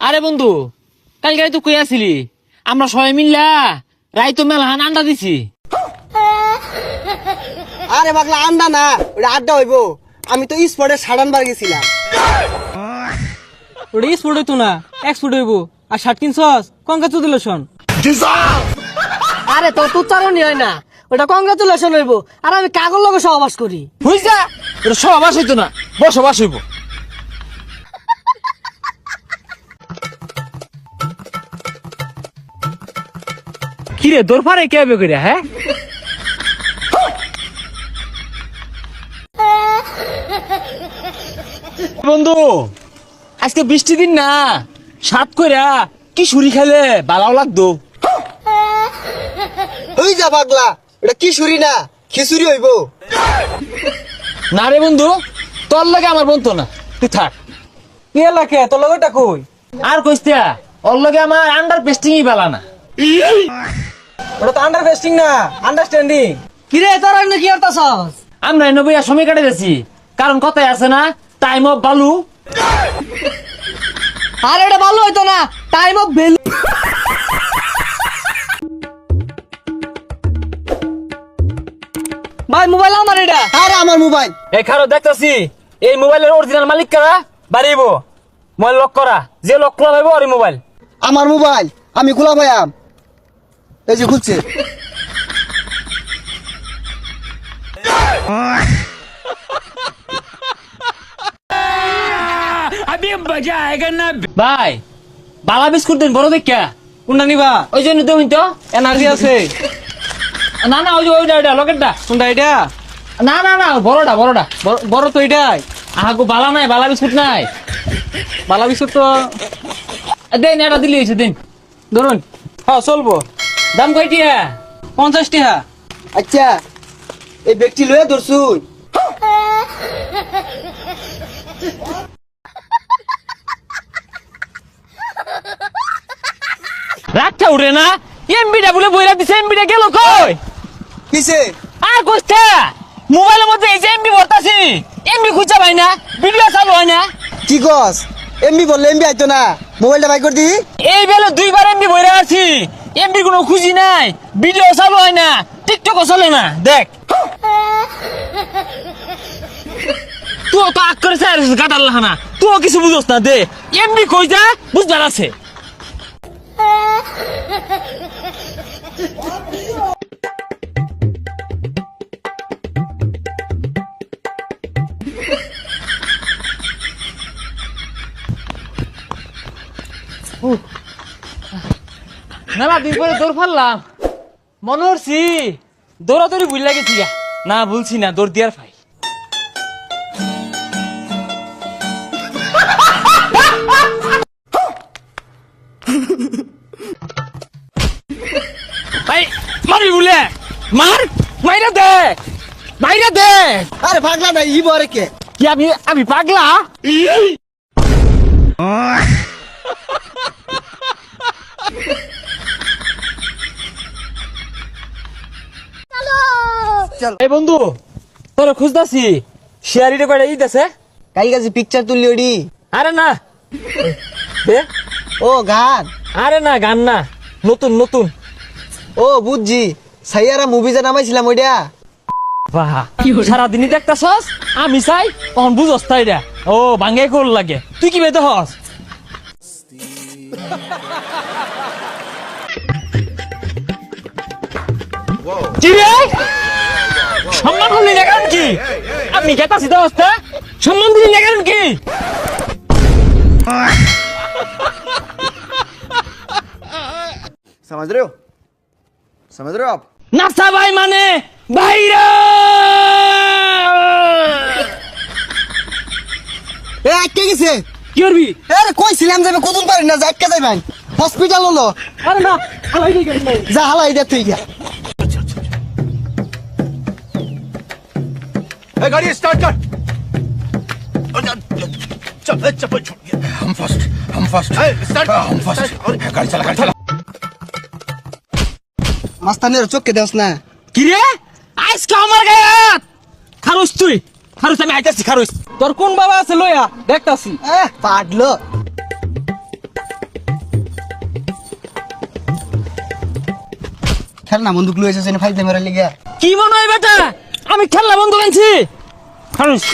আরে বন্ধু, কালকে তো কই আসিলি? আমরা সবাই মিল্লা রাইতো মেলহান আন্ডা দিছি। আরে পাগলা আন্ডা না, ওটা আড্ডা হইব। আমি তো স্পটে সাড়ানবার গেছিলাম। ওটা স্পোর্ট হইতো না, এক্সপোর্ট হইব। আর শার্ট কিনছস? কংগ্রাচুলেশন। আরে তোর উচ্চারণই হয় না, ওটা কংগ্রাচুলেশন হইব। আর আমি কাগজ লগে সহবাস করি। বুঝছা, এটা সহবাস হইতো না, বসবাস হইব। কিরে তোর পারে কে বে কইরা? হ্যাঁ বন্ধু, আজকে বৃষ্টি দিন না, সাত কইরা কি সুরি খেলে ভালো লাগতো। ওই যা পাগলা, ওটা কি সুরি না, খিচুড়ি হইব। না রে বন্ধু, তোর লাগে আমার বন্ধু না, তুই থাক। কি এলাকে তোর লগটা কই? আর কইস্তা ওর লগে আমার আন্ডার পেস্টিংই বালা না। ওটা তো আন্ডারস্ট্যান্ডিং না, আন্ডারস্ট্যান্ডিং। কিরে তোর এনে কি করতাছস? আমরা এনে বইয়া সময় কাটে গেছি, কারণ কথায় আছে না, টাইম অফ বালু। আর এটা ভালো হইতো না, টাইম অফ ভ্যালু। ভাই মোবাইল আমার এটা। আরে আমার মোবাইল। এই খারো দেখতাছি, এই মোবাইলের অরিজিনাল মালিক কারা বাড়িব। মোবাইল লক করা, যে লক খোলা পাইব ওর মোবাইল। আমার মোবাইল আমি খোলা পাইয়াম। এই যে খুলছে। ভাই বালা বিস্কুট দেন বড় দেখা। কোনটা নিবা? ওই জন্য দেবেন তো, এনার্জি আছে। না না, ওই যে ওইটা লকেটটা। কোনটা এটা? না না না, বড়টা বড়টা। বড় তো এটাই। আহাগো বালা নাই, বালা বিস্কুট নাই। বালা বিস্কুট তো দেন, এটা দিলি হয়েছে, দিন ধরুন। হ্যাঁ চলবো। দাম কয়টিয়া? 50 টাকা। আচ্ছা এই ব্যক্তি লয়ে ধরছুন। রাতটা উঠে না, এমবিটা বলে বইরা দিছে, এমবিটা গেল কই? কিসে? আর কইতা মোবাইলের মধ্যে এই যে এমবি ভরতাছি, এমবি খুঁজা পাই না, ভিডিও চালু হয় না। কি কস? এমবি বললে এমবি আইতো না, মোবাইলটা বাই করে দি। এই বেলে দুইবার এমবি বইরা আছি, এমবি কোনো খুঁজি নাই, ভিডিও চালু হয় না, টিকটকও চলে না। দেখ তুই তো আগ করে চাই কাটার লাহানা, তুই কিছু বুঝোস না। দে এমবি কই যা, বুঝবার আছে। মেলা দিন পরে দৌড় ফারলাম, মনে হচ্ছি দৌড়াদৌড়ি ভুল লাগেছি। না ভুলছি না, দৌড় দিয়ার ভাই। ভাই মারি বলে মার, মাইরা দে, মাইরা দে। আরে পাগলা নাই ই বরে কে? কি আমি পাগলা? এই বন্ধু তোর খুঁজতাছি, শেয়ারিটা কয়টা ঈদ আছে? কাই কাছে পিকচার তুললি ওডি? আরে না দে। ও গান? আরে না গান না, নতুন নতুন। ও বুঝছি, সাইয়ারা মুভি যে নামাইছিলাম ওইটা। বাহ, সারাদিনই দেখতাছস, আমি চাই তখন বুঝস তাই রে। ও ভাঙ্গে কোল লাগে, তুই কি বেতে হস? কি রে সম্মান দিলি না কারণ কি? আমি গেতাছি তো অবস্থা, সম্মান দিলি না কারণ কি? समझ रहे हो? समझ रहे हो आप? নাসা ভাই মানে বাইরে। এ আটকে গেছে। কি করবি? আরে কইছিলাম যাবে কতদিন পারি না, আটকে যাইবেন হসপিটাল হলো। আরে না, হালাই দিই গাড়ি নাই। যা হালাই দে তুই গিয়া। गाड़ी स्टार्ट कर। चल चप्पल छोड़। हम फर्स्ट स्टार्ट। हम फर्स्ट गाड़ी चला गाड़ी चला। মাস্তানের চোখকে দেওস না। কি রে আজকে আমার গায়ে হাত? খারুস তুই, খারুস আমি আইতাছি, খারুস। তোর কোন বাবা আছে লইয়া দেখতাছি। পাডলো। খেলনা বন্দুক লুয়েছে সেনে ফাইতে মেরে লিগে। কি মনে হয় বেটা আমি খেলনা বন্ধু আনছি? হারুস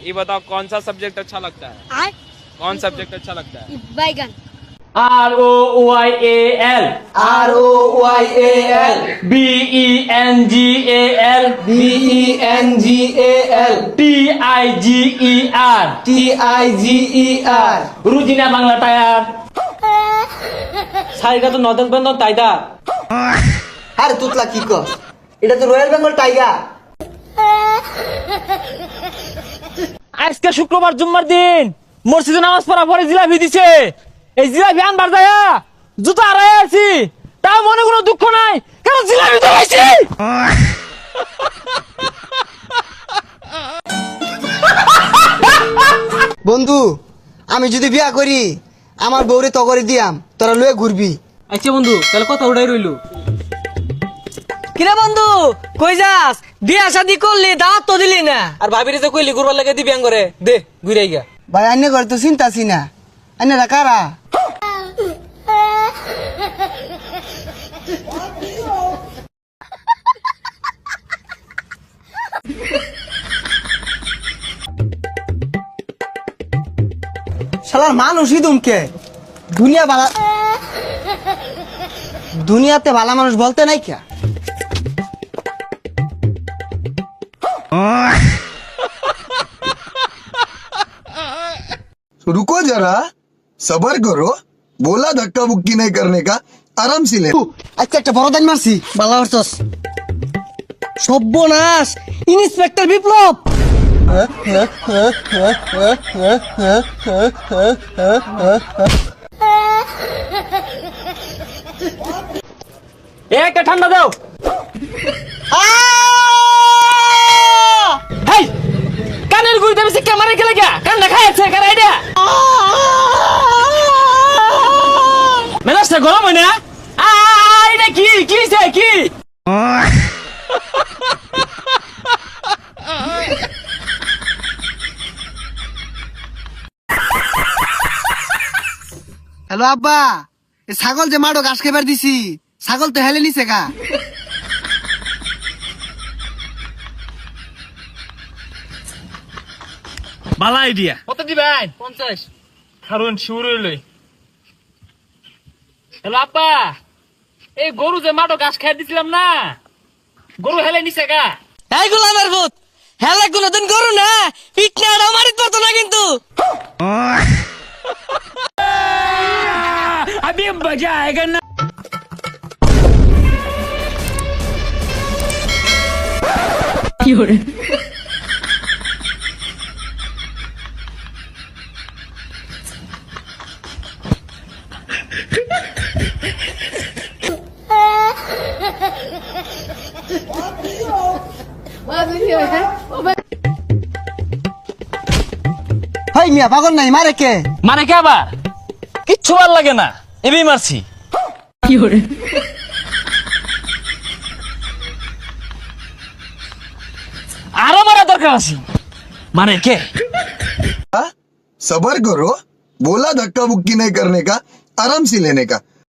ये बताओ कौन सा सब्जेक्ट अच्छा लगता है? कौन सब्जेक्ट अच्छा लगता है? बैगन। ROYAL ROYAL BENGAL BENGAL TIGER TIGER রুজিনা বাংলা টায়ার। সাইগা তো নদক বন্ধন তাইদা। আরে তুতলা কি কস? এটা তো রয়্যাল বেঙ্গল টাইগার। আজকে শুক্রবার জুম্মার দিন মসজিদে নামাজ পড়া পরে জিলাপি দিছে। এই জিলাপি আনবার যায়া জুতো আড়াই আছি, তাও মনে কোনো দুঃখ নাই কারণ জিলাপি তো পাইছি। বন্ধু আমি যদি বিয়া করি আমার বউরে তগরে দিয়াম, তোরা লয়ে ঘুরবি। আচ্ছা বন্ধু তাহলে কথা ওটাই রইলো। কিরে বন্ধু কই যাস? বিয়া শাদি করলি দাওয়াত তো দিলি না। আর ভাবিরে যে কইলি ঘুরবার লাগে দিবি করে দে ঘুরাই গা। ভাই আইনে ঘরে তো চিন্তাছি না, আইনেরা কারা? শালার মানুষই দুমকে দুনিয়াতে ভালো মানুষ বলতে নাই কে? रुको जरा सबर करो बोला धक्का बुक्की नहीं करने का आराम से ले আজকে একটা বড় দান মারছি। বালা হরছস। সর্বনাশ, ইন্সপেক্টর বিপ্লব। এ একটা ঠান্ডা দাও। হেই কানের গুড়িতে বেশি ক্যামেরা খেলে গা কান্না খাইছে কারা এটা মেজাজটা গরম হয় না? এটা কি কি সে কি? হ্যালো আব্বা, এ ছাগল যে মাঠো ঘাস খেবার দিছি, ছাগল তো হেলে নিছে গা। বালা আইডিয়া। কত দিবেন? 50। কারণ শুরু হইলই। হ্যালো আপা, এই গরু যে মাঠো ঘাস খাই দিছিলাম না, গরু হেলে নিছে গা। এই গোলামের ভূত, হেলা কোনদিন করু না, পিটনাড়া মারিত পারতো না কিন্তু। अभी मजा आएगा ना। হাই মিয়া পাগল নাই, মারে কে? মানে কে আবার? কিচ্ছু ভাল লাগে না, এমনি মারছি। আরো মারা দরকার আছে। মানে কে? सबर करो बोला धक्का बुक्की नहीं करने का आराम से लेने का